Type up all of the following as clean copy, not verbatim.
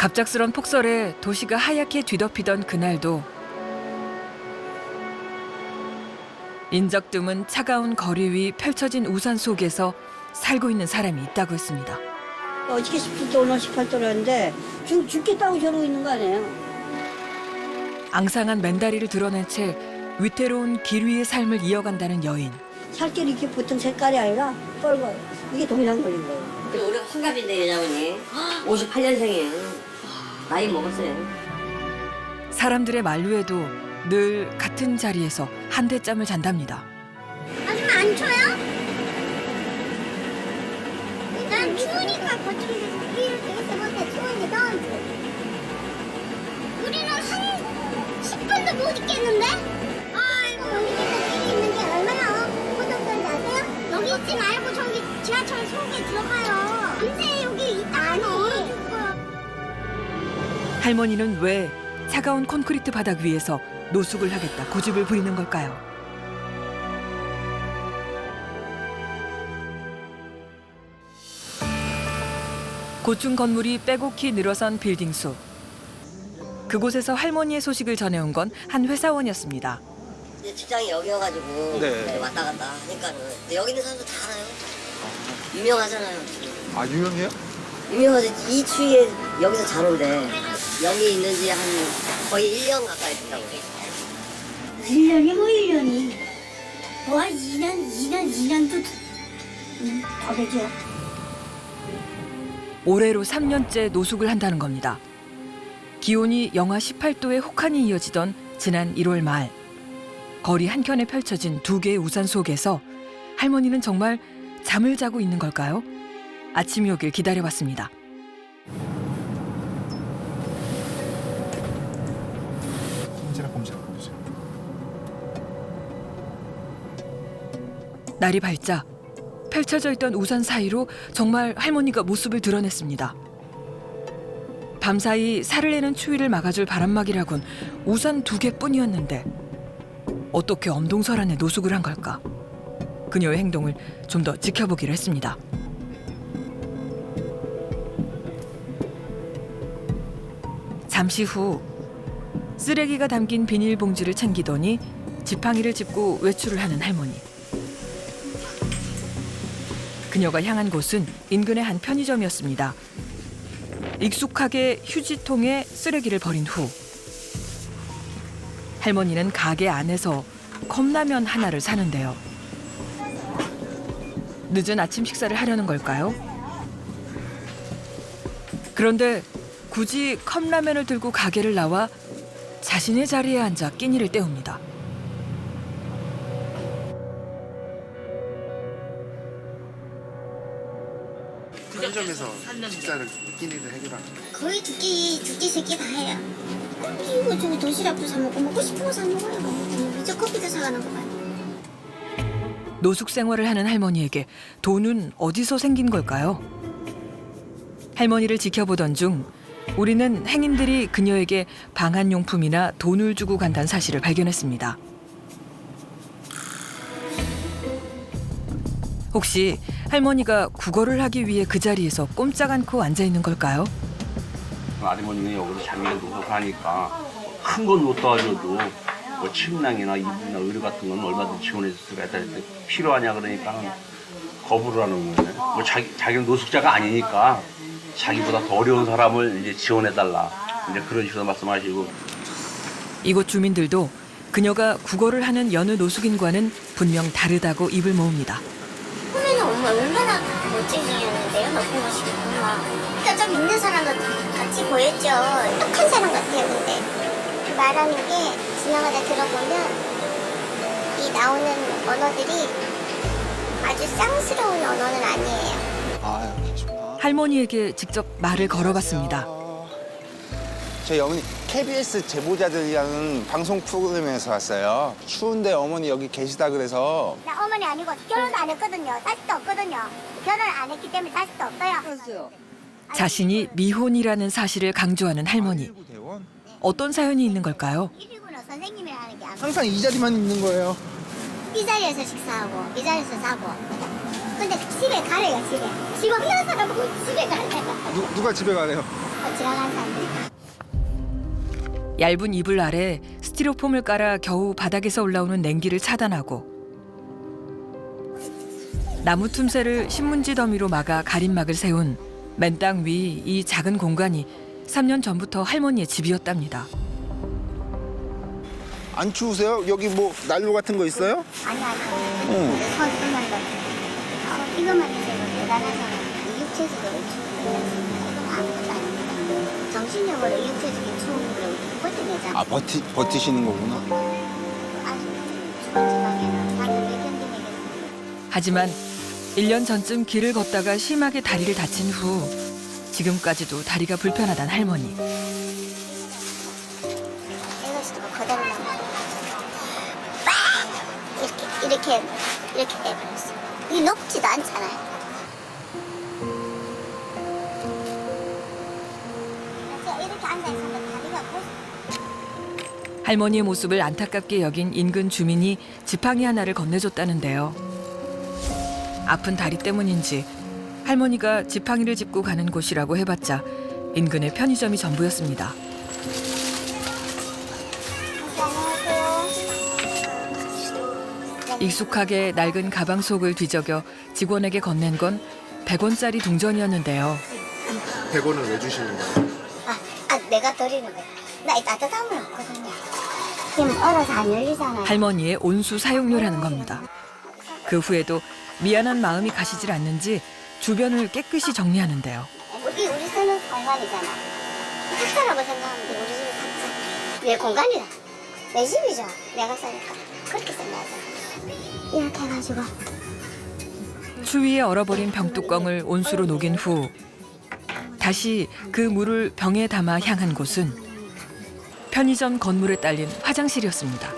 갑작스런 폭설에 도시가 하얗게 뒤덮이던 그날도 인적 드문 차가운 거리 위 펼쳐진 우산 속에서 살고 있는 사람이 있다고 했습니다. 어저께 17도 오늘 18도라는데 죽겠다고 저러고 있는 거 아니에요? 앙상한 맨다리를 드러낸 채 위태로운 길 위의 삶을 이어간다는 여인. 살결이 이렇게 보통 색깔이 아니라 빨가요. 이게 동상 걸린 거예요. 그리고 우리가 환갑인데 여자분이 58년생이에요. 나이 먹었어요. 사람들의 만류에도 늘 같은 자리에서 한대짬을 잔답니다. 아줌마 안 쳐요? 난 추우니까 버티기 우리를 되겠어 못해 추우니까 우리는 한 10분도 못 있겠는데? 아이고 여기까지 있는 게 얼마나 고통스러운지 아세요? 여기 있지 말고 저기 지하철 속에 들어가요. 밤새 여기 있다가는 얼어 죽을 거야. 할머니는 왜 차가운 콘크리트 바닥 위에서 노숙을 하겠다 고집을 부리는 걸까요? 고층 건물이 빼곡히 늘어선 빌딩 속. 그곳에서 할머니의 소식을 전해온 건 한 회사원이었습니다. 이제 직장이 여기여가지고 네. 왔다 갔다 하니까는 근데 여기 있는 사람들 다 알아요. 유명하잖아요. 아, 유명해요? 유명하지. 이 추위에 여기서 잘 온대. 여기 있는지 한 거의 1년 가까이 됐다고. 1년이 뭐 1년이 뭐 2년도 더 되죠. 올해로 3년째 노숙을 한다는 겁니다. 기온이 영하 18도의 혹한이 이어지던 지난 1월 말. 거리 한켠에 펼쳐진 두 개의 우산 속에서 할머니는 정말 잠을 자고 있는 걸까요? 아침이 오길 기다려봤습니다. 꼼지락 거리죠. 날이 밝자 펼쳐져 있던 우산 사이로 정말 할머니가 모습을 드러냈습니다. 밤사이 살을 내는 추위를 막아줄 바람막이라곤 우산 2개뿐이었는데 어떻게 엄동설 안에 노숙을 한 걸까? 그녀의 행동을 좀 더 지켜보기로 했습니다. 잠시 후 쓰레기가 담긴 비닐봉지를 챙기더니 지팡이를 짚고 외출을 하는 할머니. 그녀가 향한 곳은 인근의 한 편의점이었습니다. 익숙하게 휴지통에 쓰레기를 버린 후 할머니는 가게 안에서 컵라면 하나를 사는데요. 늦은 아침 식사를 하려는 걸까요? 그런데 굳이 컵라면을 들고 가게를 나와 자신의 자리에 앉아 끼니를 때웁니다. 편의점에서 식사를 끼니를 해결하는 거의 두 끼 세 끼 다 해요. 이거 저기 도시락도 사 먹고 먹고 싶은 거 사 먹어요. 이제 커피도 사가는 거 봐요. 노숙 생활을 하는 할머니에게 돈은 어디서 생긴 걸까요? 할머니를 지켜보던 중 우리는 행인들이 그녀에게 방한용품이나 돈을 주고 간다는 사실을 발견했습니다. 혹시 할머니가 국어를 하기 위해 그 자리에서 꼼짝 않고 앉아 있는 걸까요? 아주머니는 여기서 장기를 노숙하니까 큰 건 못 도와줘도 뭐 침낭이나 이불이나 의류 같은 건 얼마든지 지원해 줄 수가 있다. 필요하냐 그러니까 거부를 하는 거예요. 뭐 자기는 노숙자가 아니니까 자기보다 더 어려운 사람을 이제 지원해달라. 이제 그런 식으로 말씀하시고. 이곳 주민들도 그녀가 국어를 하는 여느 노숙인과는 분명 다르다고 입을 모읍니다. 보면은 엄마 얼마나 멋지셨는데요. 높은 것이구나. 그러니까 좀 있는 사람 같이 보였죠. 똑똑한 사람 같아요. 근데 말하는 게 지나가다 들어보면 이 나오는 언어들이 아주 쌍스러운 언어는 아니에요. 아, 그러시구나. 할머니에게 직접 말을 걸어봤습니다. 저희 어머니 KBS 제보자들이라는 방송 프로그램에서 왔어요. 추운데 어머니 여기 계시다 그래서. 나 어머니 아니고 결혼도 안 했거든요. 자식도 없거든요. 결혼 안 했기 때문에 자식도 없어요. 자신이 미혼이라는 사실을 강조하는 할머니. 어떤 사연이 있는 걸까요? 119는 선생님이라는 게 아니고 항상 이 자리만 있는 거예요. 이 자리에서 식사하고 이 자리에서 자고. 근데 집에 가래요. 집에. 집 없는 사람은 집에 가래요. 누가 집에 가래요? 지나가는 사람들. 얇은 이불 아래 스티로폼을 깔아 겨우 바닥에서 올라오는 냉기를 차단하고 나무 틈새를 신문지 더미로 막아 가림막을 세운 맨땅 위 이 작은 공간이 3년 전부터 할머니의 집이었답니다. 안 추우세요? 여기 뭐 난로 같은 거 있어요? 아니 응. 손만 더. 이것만 해도 대단하잖아. 육체적으로 추운데 이건 아무것도 아닙니다. 정신적으로 육체적인 추운 걸 버텨내잖아. 아 버티시는 거구나. 아주 추운 지방에는 다들 왜 견디내겠어. 하지만 1년 전쯤 길을 걷다가 심하게 다리를 다친 후 지금까지도 다리가 불편하단 할머니. 이것이 뭐 거다리만 이렇게 해버렸어. 이게 높지도 않잖아요. 그래서 이렇게 앉아있으면 다리가 벌써 할머니의 모습을 안타깝게 여긴 인근 주민이 지팡이 하나를 건네줬다는데요. 아픈 다리 때문인지 할머니가 지팡이를 짚고 가는 곳이라고 해봤자 인근의 편의점이 전부였습니다. 익숙하게 낡은 가방 속을 뒤적여 직원에게 건넨 건 100원짜리 동전이었는데요. 100원을 왜 주시는 거예요? 내가 드리는 거야. 나 이 따뜻함을 없거든요. 지금 얼어서 안 열리잖아요. 할머니의 온수 사용료라는 겁니다. 그 후에도 미안한 마음이 가시질 않는지 주변을 깨끗이 정리하는데요. 우리 쓰는 공간이잖아. 학사라고 생각하면 돼. 우리 집이 학사. 내 공간이다. 내 집이죠. 내가 사니까 그렇게 생각하잖아. 이렇게 해가지고 추위에 얼어버린 병뚜껑을 온수로 녹인 후 다시 그 물을 병에 담아 향한 곳은 편의점 건물에 딸린 화장실이었습니다.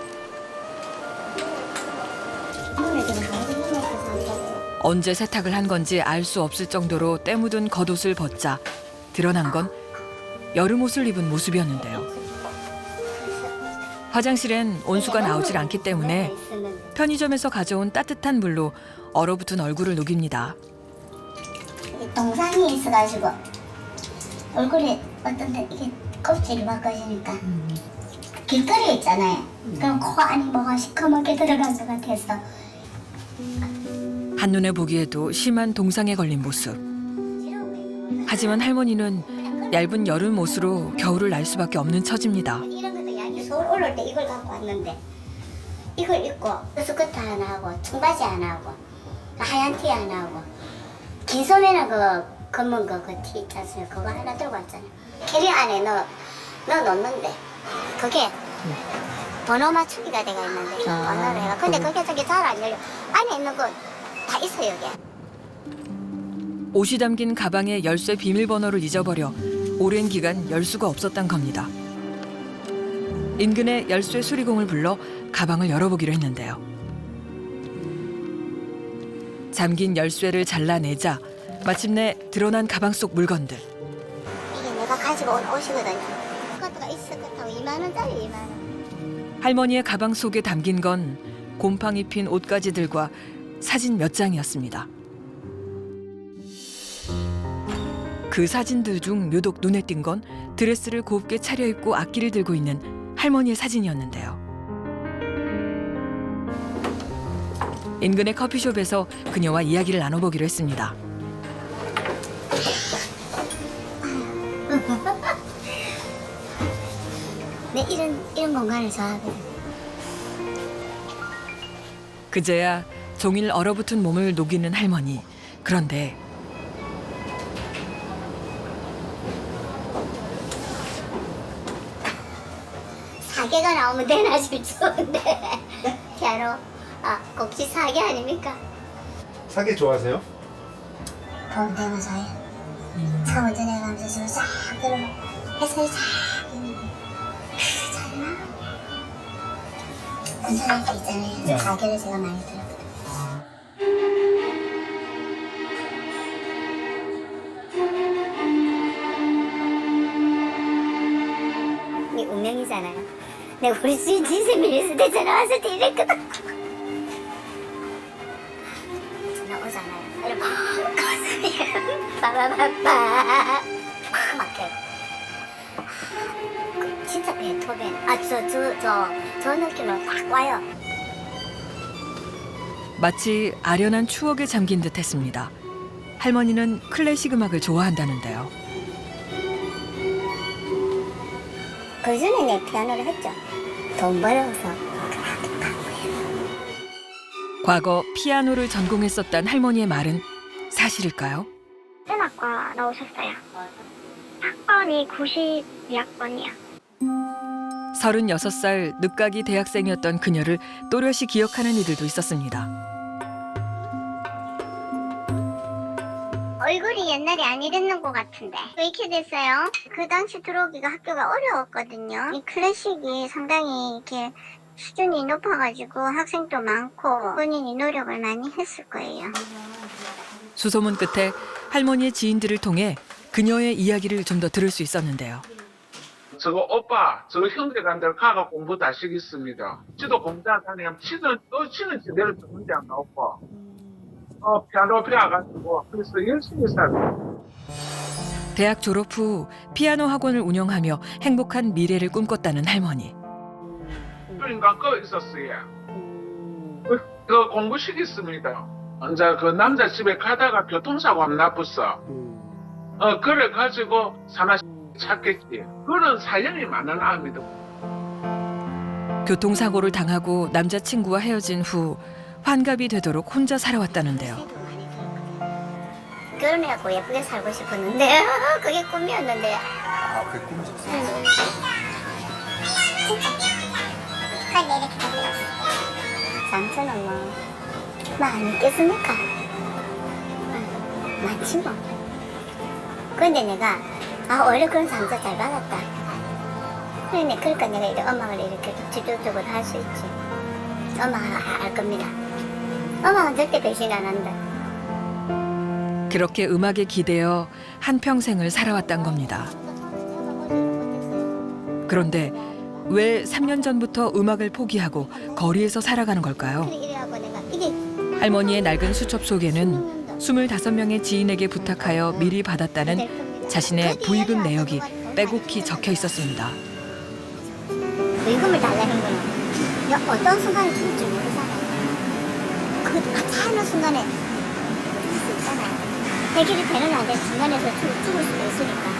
언제 세탁을 한 건지 알 수 없을 정도로 때 묻은 겉옷을 벗자 드러난 건 여름 옷을 입은 모습이었는데요. 화장실엔 온수가 나오질 않기 때문에 편의점에서 가져온 따뜻한 물로 얼어붙은 얼굴을 녹입니다. 동상이 있어가지고 얼굴에 어떤 데 이게 껍질이 바꿔지니까 길거리에 있잖아요. 그럼 코 안이 뭐가 시커멓게 들어간 것 같아서 한눈에 보기에도 심한 동상에 걸린 모습. 하지만 할머니는 얇은 여름 옷으로 겨울을 날 수밖에 없는 처지입니다. 이런 것도 야기 서울 올라올 때 이걸 갖고 왔는데 이걸 입고 스커트 하나 하고 청바지 하나 하고 하얀 티 하나 하고 긴 소매는 그 검은 거 그 티 있지 않습니까? 그거 하나 들고 왔잖아요. 캐리 안에 넣어 놓는데 그게 번호 맞추기가 돼가 있는데 번호를 해가 근데 그게 저기 잘 안 열려. 안에 있는 거 다 있어요 여기. 옷이 담긴 가방에 열쇠 비밀번호를 잊어버려 오랜 기간 열 수가 없었단 겁니다. 인근의 열쇠 수리공을 불러 가방을 열어보기로 했는데요. 잠긴 열쇠를 잘라내자 마침내 드러난 가방 속 물건들. 이게 내가 가지고 온 옷이거든요. 스커트가 이 스커트하고 2만 원짜리 2만 원. 할머니의 가방 속에 담긴 건 곰팡이 핀 옷가지들과 사진 몇 장이었습니다. 그 사진들 중 유독 눈에 띈 건 드레스를 곱게 차려입고 악기를 들고 있는 할머니의 사진이었는데요. 인근의 커피숍에서 그녀와 이야기를 나눠보기로 했습니다. 내 이런 공간을 좋아하거든. 그제야 종일 얼어붙은 몸을 녹이는 할머니. 그런데 사계가 나오면 되나 싶 좋은데 바로 꼭지 사계 아닙니까? 사계 좋아하세요? 봄 되면 사요. 차 운전해가면서 저싹 들어가 햇살이 싹 있는데 잘나? 운전할 때 있잖아요. 사계를 제가 많이 들었거든요. 이게 운명이잖아요. 내가 우리 주인 진심이 있을 때 전화 왔을 때 이랬거든. 전화 오잖아요. 이러면 가슴이 빠바바빠 팍 막혀요. 진짜 베토벤. 저 느낌으로 딱 와요. 마치 아련한 추억에 잠긴 듯했습니다. 할머니는 클래식 음악을 좋아한다는데요. 그 전에 내 피아노를 했죠. 돈 벌어서. 과거 피아노를 전공했었단 할머니의 말은 사실일까요? 음악과 나오셨어요. 학번이 92학번이요. 36살 늦가기 대학생이었던 그녀를 또렷이 기억하는 이들도 있었습니다. 얼굴이 옛날에 안 이랬는 것 같은데 왜 이렇게 됐어요? 그 당시 들어오기가 학교가 어려웠거든요. 이 클래식이 상당히 이렇게 수준이 높아가지고 학생도 많고 본인이 노력을 많이 했을 거예요. 수소문 끝에 할머니의 지인들을 통해 그녀의 이야기를 좀 더 들을 수 있었는데요. 저거 오빠, 저거 형제간들 가가 공부 다 시켰습니다. 지도 공자 다니면 치는 제대로 듣는지 안 나오고, 피아노 배워가지고, 그래서 열심히 살고. 대학 졸업 후 피아노 학원을 운영하며 행복한 미래를 꿈꿨다는 할머니. 그러니까 그거 있었어요. 그 공부 시켰습니다. 이제 그 남자 집에 가다가 교통사고 한번 나빴어. 그래 가지고 사나 찾겠지. 그런 사연이 많은 아입니다. 교통사고를 당하고 남자친구와 헤어진 후 환갑이 되도록 혼자 살아왔다는데요. 결혼해갖고 예쁘게 살고 싶었는데 그게 꿈이었는데. 아, 그게 꿈이셨어요? 근데 이렇게 만들었어. 삼촌은 뭐 많이 있겠습니까? 많지 뭐. 근데 내가 원래 그런 상처 잘 받았다. 그러니까 내가 이렇게 음악을 이렇게 집중적으로 할 수 있지. 음악을 알 겁니다. 음악은 절대 배신 안 한다. 그렇게 음악에 기대어 한평생을 살아왔단 겁니다. 그런데 왜 3년 전부터 음악을 포기하고 거리에서 살아가는 걸까요? 이래갖고 내가 이게 할머니의 낡은 수첩 속에는 25명의 지인에게 부탁하여 미리 받았다는 자신의 부의금 내역이 빼곡히 적혀 있었습니다. 부의금을 달라는 거는 어떤 순간에 죽을지 모르잖아요. 그 하찮은 순간에 죽을 수 있잖아요. 해결이 되는 안 되는 중간에서 죽을 수도 있으니까.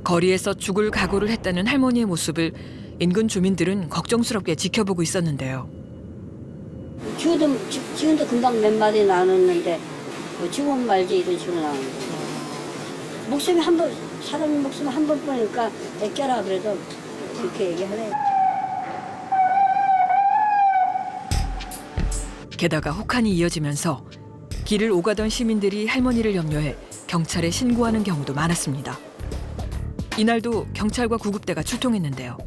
거리에서 죽을 각오를 했다는 할머니의 모습을 인근 주민들은 걱정스럽게 지켜보고 있었는데요. 지금도 금방 몇 마디 나눴는데 뭐 지금 말지 이런 식으로 나오는 거예요. 목숨이 한 번, 사람 목숨 한 번 보니까 애껴라 그래도 그렇게 얘기하래요. 게다가 혹한이 이어지면서 길을 오가던 시민들이 할머니를 염려해 경찰에 신고하는 경우도 많았습니다. 이날도 경찰과 구급대가 출동했는데요.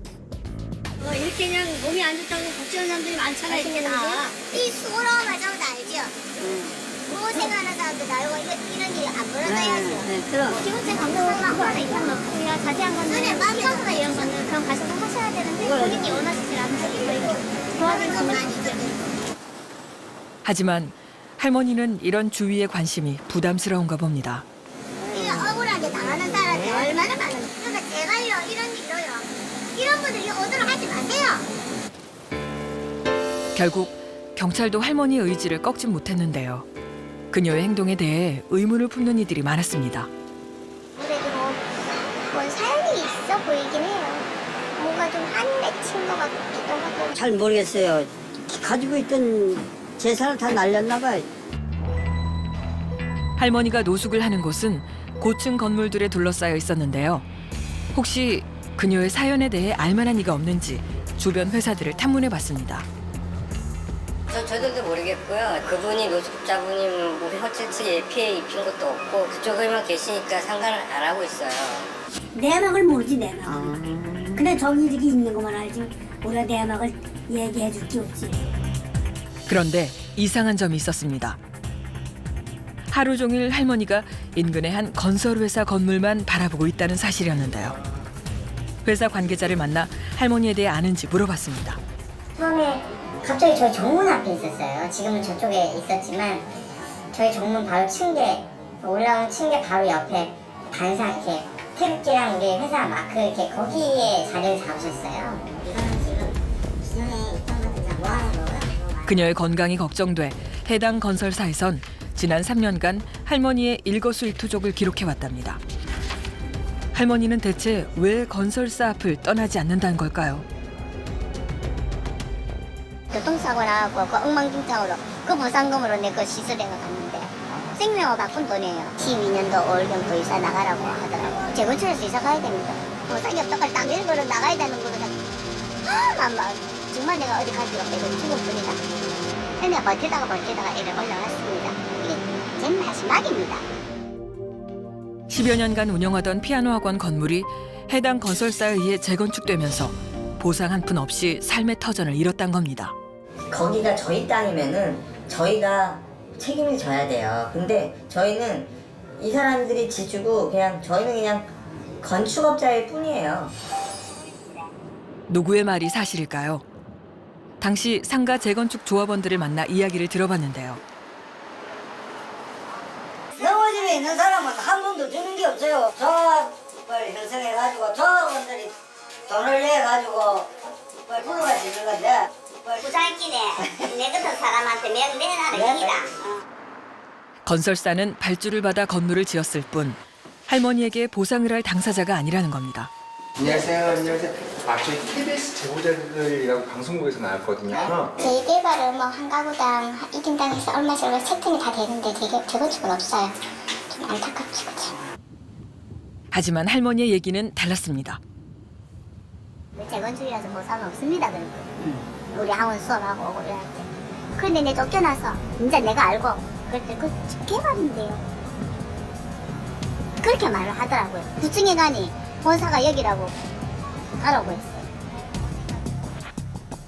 이렇게 그냥 몸이 안 좋다고 걱정하는 사람들이 많잖아요. 이렇게 다. 이 수고로운 과정도 알죠? 고생하는 사람도 나이고 이런 일이 안 벌어져야죠. 그럼. 기본적인 감사상은 하나 이상 넣고요. 자세한 거는 피부나 이런 거는 그럼 가셔서 하셔야 되는데 본인이 원하시지 않으시고 도와드릴 수는 아니죠. 하지만 할머니는 이런 주위의 관심이 부담스러운가 봅니다. 이 억울하게 당하는 사람이 얼마나 많은데. 그러니까 제가요 이런 일로요. 이런 분들이 오도록 하지 마세요. 결국 경찰도 할머니의 의지를 꺾진 못했는데요. 그녀의 행동에 대해 의문을 품는 이들이 많았습니다. 그래도 뭐 사연이 있어 보이긴 해요. 뭔가 좀 한이 맺힌 것 같기도 하고. 잘 모르겠어요. 가지고 있던 재산을 다 날렸나 봐요. 할머니가 노숙을 하는 곳은 고층 건물들에 둘러싸여 있었는데요. 혹시 그녀의 사연에 대해 알만한 이가 없는지 주변 회사들을 탐문해봤습니다. 저들도 모르겠고요. 그분이 노숙자분이 뭐 허칠치게 피해 입힌 것도 없고 그쪽에만 계시니까 상관을 안 하고 있어요. 내막을 모르지 내막. 근데 저기 이렇게 있는 것만 알지. 우리가 내막을 얘기해 줄 게 없지. 그런데 이상한 점이 있었습니다. 하루 종일 할머니가 인근의 한 건설회사 건물만 바라보고 있다는 사실이었는데요. 회사 관계자를 만나 할머니에 대해 아는지 물어봤습니다. 처음에 갑자기 저희 정문 앞에 있었어요. 지금은 저쪽에 있었지만 저희 정문 바로 층계 올라온 층계 바로 옆에 반사케 태극기랑 우리 회사 마크 이렇게 거기에 자리를 잡으셨어요. 이거는 지금 기존에 있던 것들 다 모아놓은 거고요. 그녀의 건강이 걱정돼 해당 건설사에선 지난 3년간 할머니의 일거수일투족을 기록해왔답니다. 할머니는 대체 왜 건설사 앞을 떠나지 않는다는 걸까요? 교통사고 나갖고 그 엉망진창으로 그 보상금으로 내 그 시설에 갔는데 생명을 바꾼 돈이에요. 12년도 5월 정도 이사 나가라고 하더라고. 재건축해서 이사 가야 됩니다. 보상이 없다고 딱 일거로 나가야 되는 거거든. 막 정말 내가 어디 갈 필요 없다. 이거 죽을 뿐이다. 내가 버티다가 이래 올라갔습니다. 이게 제 마지막입니다. 10여 년간 운영하던 피아노 학원 건물이 해당 건설사에 의해 재건축되면서 보상 한 푼 없이 삶의 터전을 잃었단 겁니다. 거기가 저희 땅이면은 저희가 책임을 져야 돼요. 근데 저희는 이 사람들이 지주고 저희는 그냥 건축업자일 뿐이에요. 누구의 말이 사실일까요? 당시 상가 재건축 조합원들을 만나 이야기를 들어봤는데요. 넘어집에 있는 사람은 한 번도 주는 게 없어요. 조합을 형성해가지고 조합원들이 돈을 내가지고 불러가 주는 건데 부장끼네 내 같은 사람한테 내놔라 얘기다. 건설사는 발주를 받아 건물을 지었을 뿐 할머니에게 보상을 할 당사자가 아니라는 겁니다. 안녕하세요. 안녕하세요. 저희 KBS 제보자들이라고 방송국에서 나왔거든요. 재개발은 뭐 한 가구당 1인당 해서 얼마씩 세팅이 다 되는데 재건축은 없어요. 좀 안타깝지 그치? 하지만 할머니의 얘기는 달랐습니다. 재건축이라서 보상은 없습니다. 그런 거. 우리 학원 수업하고 오고 이럴 때. 그런데 내 쫓겨나서 이제 내가 알고 그럴 때 개발인데요. 그렇게 말을 하더라고요. 구청에 가니 본사가 여기라고 가라고 했어요.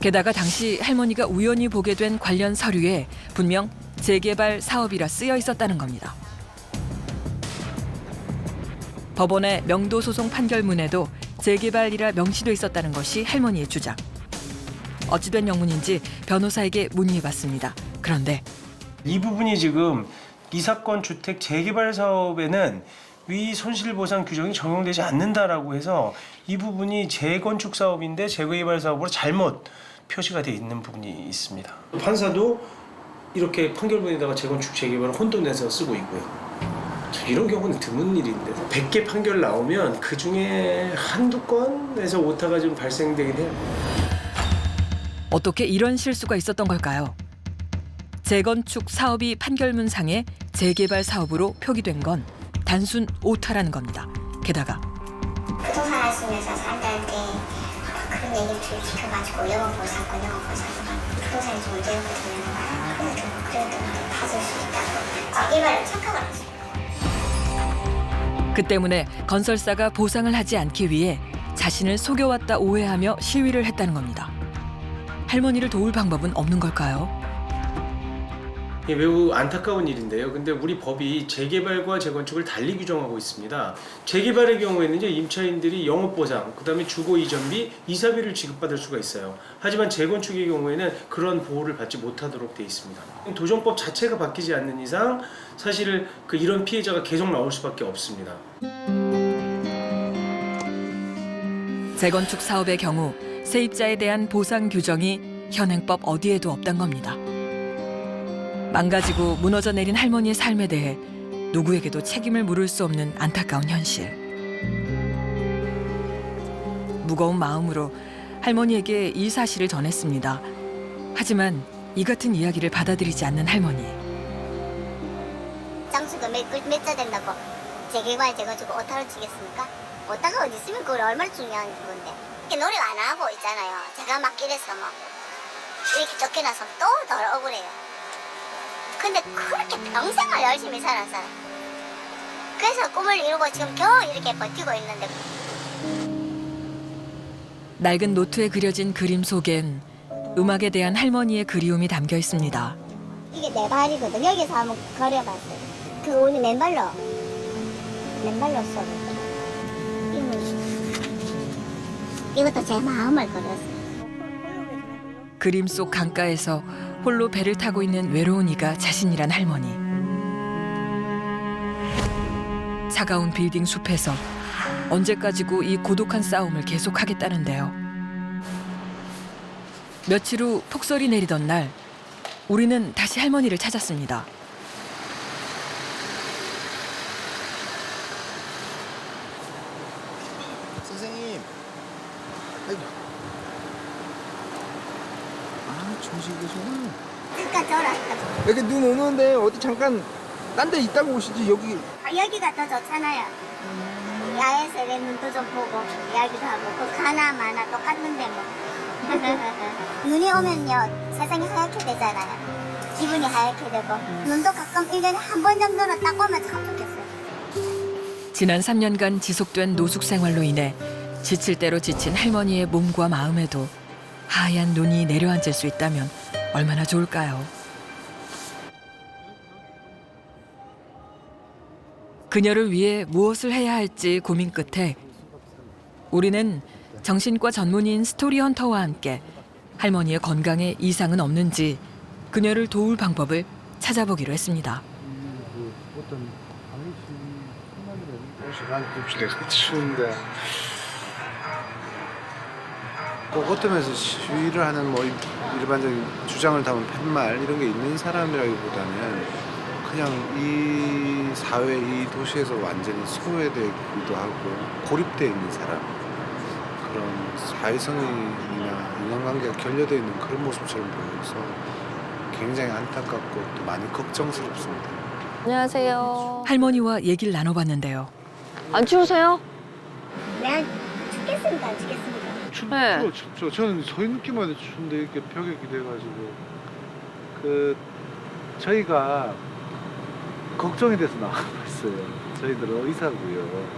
게다가 당시 할머니가 우연히 보게 된 관련 서류에 분명 재개발 사업이라 쓰여 있었다는 겁니다. 법원의 명도 소송 판결문에도 재개발이라 명시돼 있었다는 것이 할머니의 주장. 어찌된 영문인지 변호사에게 문의해봤습니다. 그런데 이 부분이 지금 이 사건 주택 재개발 사업에는 위 손실보상 규정이 적용되지 않는다라고 해서 이 부분이 재건축 사업인데 재개발 사업으로 잘못 표시가 돼 있는 부분이 있습니다. 판사도 이렇게 판결문에다가 재건축 재개발을 혼돈해서 쓰고 있고요. 이런 경우는 드문 일인데 100개 판결 나오면 그중에 한두 건에서 오타가 좀 발생되긴 해요. 어떻게 이런 실수가 있었던 걸까요? 재건축 사업이 판결문상에 재개발 사업으로 표기된 건 단순 오타라는 겁니다. 게다가 부동산 하시면서 사람들한테 그런 얘기를 시켜가지고 영업보상권 부동산이 좀 문제였거든요. 그래도 받을 수 있다고 재개발을 착각을 했어요. 그 때문에 건설사가 보상을 하지 않기 위해 자신을 속여왔다 오해하며 시위를 했다는 겁니다. 할머니를 도울 방법은 없는 걸까요? 매우 안타까운 일인데요. 근데 우리 법이 재개발과 재건축을 달리 규정하고 있습니다. 재개발의 경우에는 이제 임차인들이 영업보상, 그다음에 주거 이전비, 이사비를 지급받을 수가 있어요. 하지만 재건축의 경우에는 그런 보호를 받지 못하도록 돼 있습니다. 도정법 자체가 바뀌지 않는 이상 사실 이런 피해자가 계속 나올 수밖에 없습니다. 재건축 사업의 경우 세입자에 대한 보상 규정이 현행법 어디에도 없단 겁니다. 망가지고 무너져 내린 할머니의 삶에 대해 누구에게도 책임을 물을 수 없는 안타까운 현실. 무거운 마음으로 할머니에게 이 사실을 전했습니다. 하지만 이 같은 이야기를 받아들이지 않는 할머니. 장수가 몇 자 된다고 재개발 재건축 오타를 치겠습니까? 오타가 어디 있으면 그걸 얼마나 중요한 건데. 노력 안 하고 있잖아요. 제가 막 이래서 뭐 이렇게 쫓겨나서 또 덜 억울해요. 근데 그렇게 평생을 열심히 살았어요. 그래서 꿈을 이루고 지금 겨우 이렇게 버티고 있는데. 낡은 노트에 그려진 그림 속엔 음악에 대한 할머니의 그리움이 담겨 있습니다. 이게 내 발이거든. 여기서 한번 걸어봤어요. 그 오늘 맨발로 써. 이것도 제 마음을 걸었어요. 그림 속 강가에서 홀로 배를 타고 있는 외로운 이가 자신이란 할머니. 차가운 빌딩 숲에서 언제까지고 이 고독한 싸움을 계속하겠다는데요. 며칠 후 폭설이 내리던 날 우리는 다시 할머니를 찾았습니다. 선생님. 아이고. 아, 주무시고 계시구나. 그러니까 저라. 여기 눈 오는데 어디 잠깐 딴 데 있다고 오시지 여기. 여기가 더 좋잖아요. 야외에서 내 눈도 좀 보고 이야기도 하고 그 가나 마나 똑같은데 뭐. 눈이 오면요 세상이 하얗게 되잖아요. 기분이 하얗게 되고 눈도 가끔 1년에 한 번 정도는 딱 오면 참 좋겠어요. 지난 3년간 지속된 노숙 생활로 인해 지칠 대로 지친 할머니의 몸과 마음에도 하얀 눈이 내려앉을 수 있다면 얼마나 좋을까요? 그녀를 위해 무엇을 해야 할지 고민 끝에 우리는 정신과 전문의인 스토리 헌터와 함께 할머니의 건강에 이상은 없는지 그녀를 도울 방법을 찾아보기로 했습니다. 옷이 되게 추운데 꽃홈에서 시위를 하는 뭐 일반적인 주장을 담은 팻말 이런 게 있는 사람이라기보다는 그냥 이 사회, 이 도시에서 완전히 소외되기도 하고 고립되어 있는 사람, 그런 사회성이나 인간관계가 결여되어 있는 그런 모습처럼 보여서 굉장히 안타깝고 또 많이 걱정스럽습니다. 안녕하세요. 할머니와 얘기를 나눠봤는데요. 안 추우세요? 네, 죽겠습니다. 안 죽겠습니다. 네. 춥죠. 저는 서 있기만 해도 추운데 이렇게 벽에 기대가지고 저희가 걱정이 돼서 나와봤어요. 저희들은 의사고요.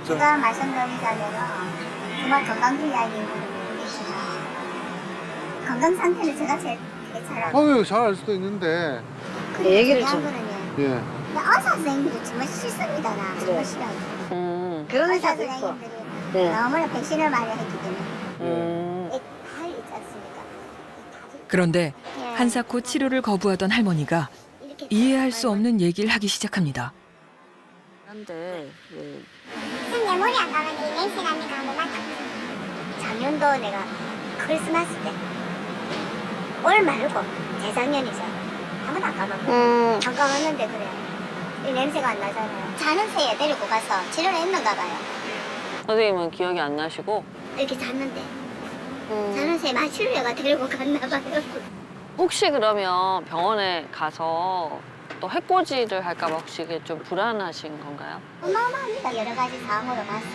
제가 말씀드린 자대로 정말 건강한 이야기인 분이 계시나 건강 상태는 제가 제일 되게 잘 알고 아유, 잘 알 수도 있는데. 그 얘기를 좀 예. 의사 선생님들이 정말 싫습니다. 나 정말 싫어요. 그런 의사 선생님들이 너무나 백신을 많이 했기 때문에 팔 있지 않습니까? 그런데 한사코 치료를 거부하던 할머니가 이렇게 이해할 수 없는 얘기를 하기 시작합니다. 한데 내 머리 안 가면 이 냄새 나니까 한번 맡아. 작년도 내가 크리스마스 때 올 말고 재작년이죠. 한번 안 가봤고 안 가봤는데 그래. 이 냄새가 안 나잖아요. 자는 새에 데리고 가서 치료를 했는가 봐요. 선생님은 기억이 안 나시고 이렇게 잤는데 자는 새에 마취료가 데리고 갔나 봐요. 혹시 그러면 병원에 가서 또 해코지를 할까봐 혹시 이게 좀 불안하신 건가요? 어마어마합니다. 여러 가지 상황으로 봐서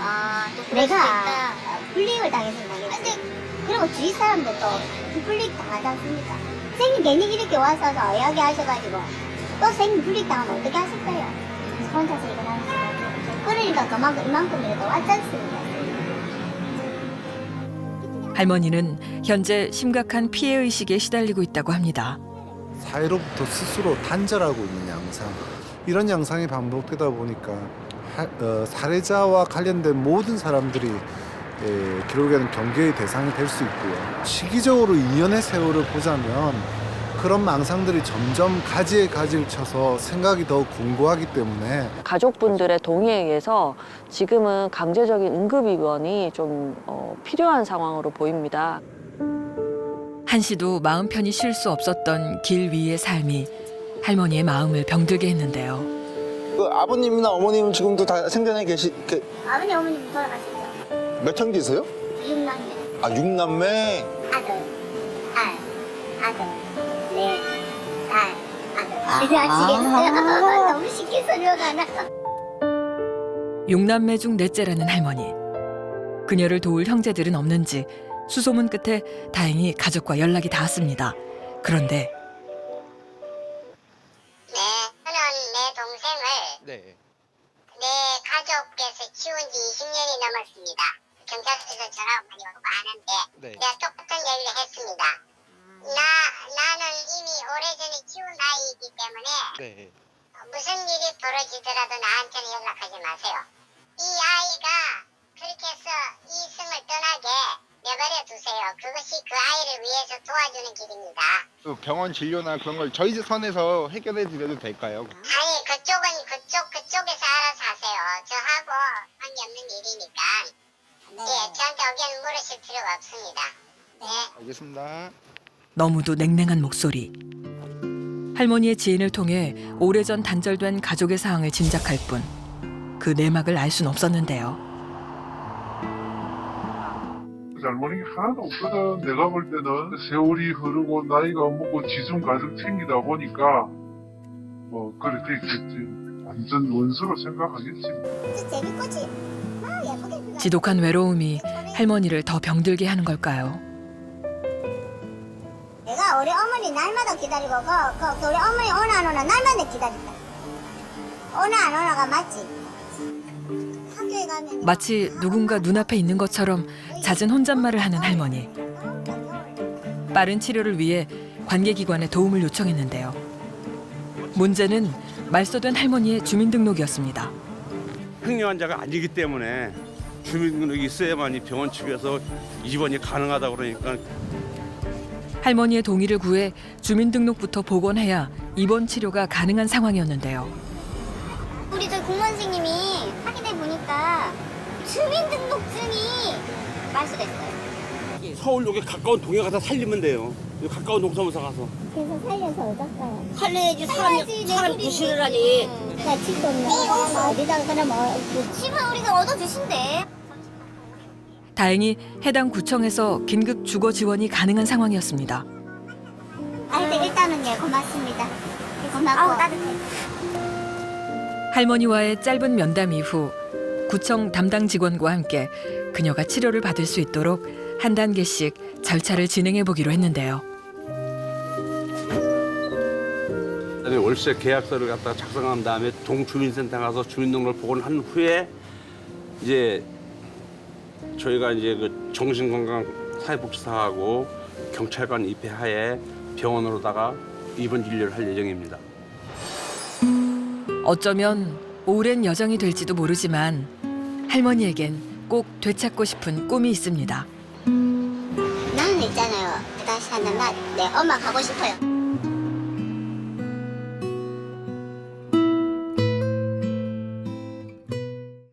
내가 불이익을 당해서 당했지. 그리고 주위 사람들도 불이익 당하지 않습니까? 선생님 괜히 이렇게 와서 이야기하셔가지고 또 선생님 불이익 당하면 어떻게 하실 거예요? 그래서 혼자서 일어나는 거예요. 그러니까 그만큼 이만큼이라도 왔지 않습니까? 할머니는 현재 심각한 피해의식에 시달리고 있다고 합니다. 사회로부터 스스로 단절하고 있는 양상, 이런 양상이 반복되다 보니까 살해자와 관련된 모든 사람들이 결국에는 경계의 대상이 될 수 있고요. 시기적으로 2년의 세월을 보자면 그런 망상들이 점점 가지에 가지를 쳐서 생각이 더 공고하기 때문에 가족분들의 동의에 의해서 지금은 강제적인 응급 입원이 좀 필요한 상황으로 보입니다. 한 씨도 마음 편히 쉴 수 없었던 길 위의 삶이 할머니의 마음을 병들게 했는데요. 그 아버님이나 어머님 지금도 다 생전에 아버님 어머님 돌아가셨죠? 몇 형제세요? 6남매. 아, 6남매. 아들, 아들, 네, 딸, 아들. 아시겠어요? 너무 쉽게 설명가 나. 6남매 중 넷째라는 할머니. 그녀를 도울 형제들은 없는지 수소문 끝에 다행히 가족과 연락이 닿았습니다. 그런데 네, 저는 내 동생을 내 가족께서 키운 지 20년이 넘었습니다. 경찰서에서 전화가 많이 오고 하는데 내가 똑같은 얘기를 했습니다. 나는 이미 오래전에 키운 아이이기 때문에 무슨 일이 벌어지더라도 나한테는 연락하지 마세요. 이 아이가 그렇게 해서 이승을 떠나게 내버려 두세요. 그것이 그 아이를 위해서 도와주는 길입니다. 병원 진료나 그런 걸 저희 선에서 해결해 드려도 될까요? 아니 그쪽은 그쪽에서 알아서 하세요. 저하고 관계없는 일이니까 예, 저한테 의견 물으실 필요가 없습니다. 네. 알겠습니다. 너무도 냉랭한 목소리. 할머니의 지인을 통해 오래전 단절된 가족의 상황을 짐작할 뿐 그 내막을 알 순 없었는데요. 잘못이 하나도 없거든. 내가 볼 때는 세월이 흐르고 나이가 먹고 지중 가족 챙기다 보니까 뭐 그래 됐겠지. 완전 원수로 생각하겠지. 재밌겠지. 예쁘게. 지독한 외로움이 할머니를 더 병들게 하는 걸까요? 내가 우리 어머니 날마다 기다리고 우리 어머니 오나 안 오나 날마다 기다린다. 오나 안 오나가 맞지? 학교에 가면 마치 누군가 눈앞에 있는 것처럼 잦은 혼잣말을 하는 할머니. 빠른 치료를 위해 관계기관에 도움을 요청했는데요. 문제는 말소된 할머니의 주민등록이었습니다. 횡령 환자가 아니기 때문에 주민등록이 있어야만이 병원 측에서 입원이 가능하다고 그러니까 할머니의 동의를 구해 주민등록부터 복원해야 입원 치료가 가능한 상황이었는데요. 우리 저 공무원 선생님이 확인해 보니까 주민등록증이 말소됐어요. 서울역에 가까운 동에 가서 살리면 돼요. 가까운 동사무소 가서. 그래서 살려서 어떨까요? 살려야지 사람 부실을 하지. 나 집도 없는 거 어디다가 그냥 뭐 집은 우리가 얻어주신대. 다행히 해당 구청에서 긴급 주거 지원이 가능한 상황이었습니다. 하여튼 일단은 예 고맙습니다. 고맙고. 아우 따뜻해. 할머니와의 짧은 면담 이후 구청 담당 직원과 함께 그녀가 치료를 받을 수 있도록 한 단계씩 절차를 진행해 보기로 했는데요. 월세 계약서를 갖다가 작성한 다음에 동주민센터 가서 주민등록을 복원한 후에 이제 저희가 이제 그 정신건강사회복지사하고 경찰관 입회하에 병원으로다가 입원 진료를 할 예정입니다. 어쩌면 오랜 여정이 될지도 모르지만 할머니에겐 꼭 되찾고 싶은 꿈이 있습니다. 나는 있잖아요. 다시 한번 내 엄마 가고 싶어요.